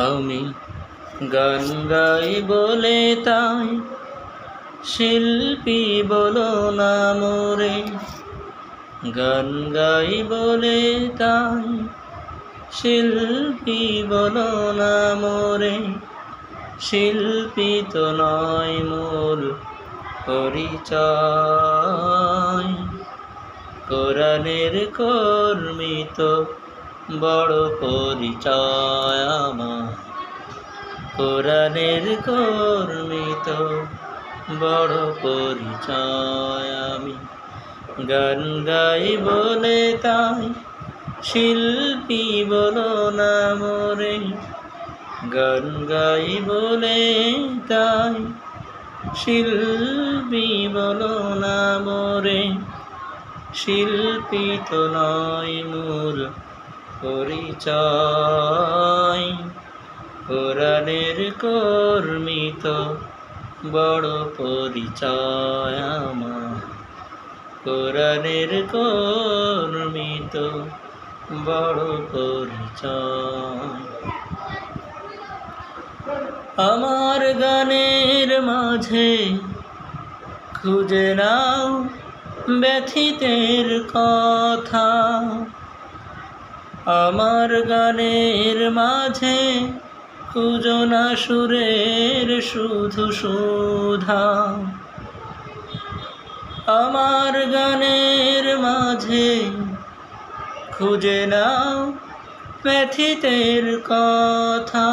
আমি গান গাই বলে তাই শিল্পী বলো না মোরে। গান গাই বলে তাই শিল্পী বলো না মোরে। শিল্পী তো নয় মূল পরিচয়, কোরআনের কর্মী তো বড় পরিচয় আমার। কোরআনের কর্মী তো বড় পরিচয়। আমি গান গাই বলে তাই শিল্পী বলো না মোরে। গান গাই বলে তাই শিল্পী বলো না মোরে। শিল্পী তো নয় মূল পরিচয়, কোরআনের কর্মী তো বড় পরিচয় আমার। কোরআনের কর্মী তো বড় পরিচয়। আমার গানের মাঝে খুঁজে নাও ব্যথিতের কথা। আমার গানের মাঝে খুঁজো না সুরের শুধু সুধা। আমার গানের মাঝে খুঁজে নাও ব্যথিতের কথা।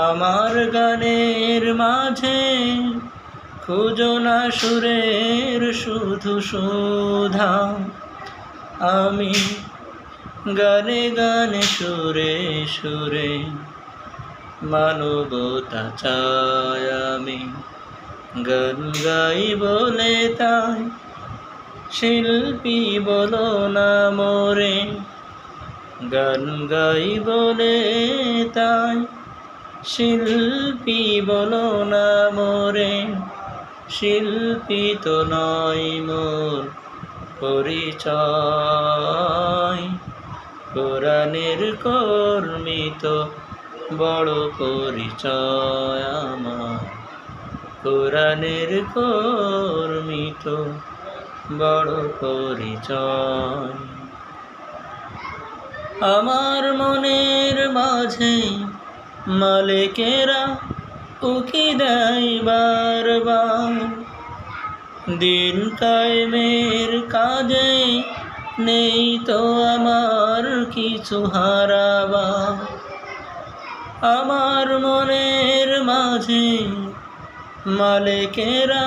আমার গানের মাঝে খুঁজো না সুরের শুধু সুধা। আমি গানে গানে সুরে সুরে মানবতা চাই। আমি গান গাই বলে তাই শিল্পী বলো না মোরে। গান গাই বলে তাই শিল্পী বলো না মোরে। শিল্পী তো নয় মোর পরিচয়, কোরআনের কর্মী তো বড় পরিচয় আমার। কোরআনের কর্মী তো বড় পরিচয়। আমার মনের মাঝে মালিকেরা উকি দেয় বারবার। দিন কায়েমের কাজে নেই তো আমার কিছু হারাবার। আমার মনের মাঝে মালিকেরা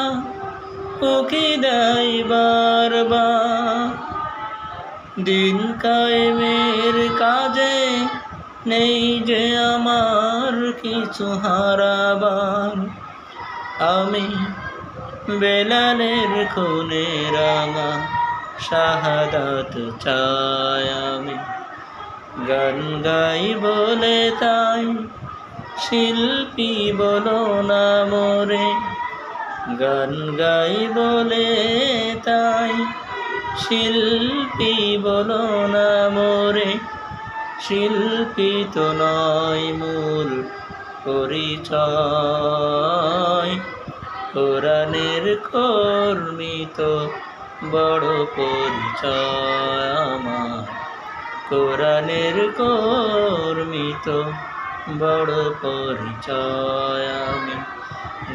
উকি দেয় বারবার। দিন কায়েমের কাজে নেই যে আমার কিছু হারাবার। আমি বেলালের খুনে রাঙা শাহাদাত চাই। আমি গান গাই বলে তাই শিল্পী বলো না মোরে। গান গাই বলে তাই শিল্পী বলো না মোরে। শিল্পী তো নয় মূল পরিচয়, কোরআনের কর্মী তো বড় পরিচয় আমার। কোরআনের কর্মী তো বড় পরিচয়। আমি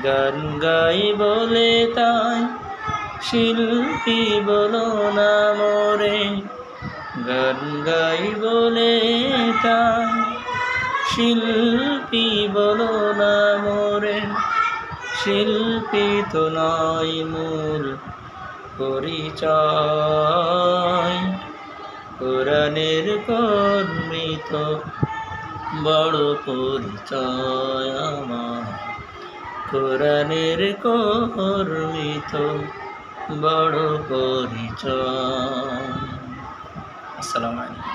গান গাই বলে তাই শিল্পী বলো না মোরে। গান গাই বলে তাই শিল্পী বলো না মোরে। শিল্পী তো নয় মূল পরিচয়, কোরআনের কর্মী তো বড় পরিচয় আমার। কোরআনের কর্মী তো বড় পরিচয়। আসসালামু আলাইকুম।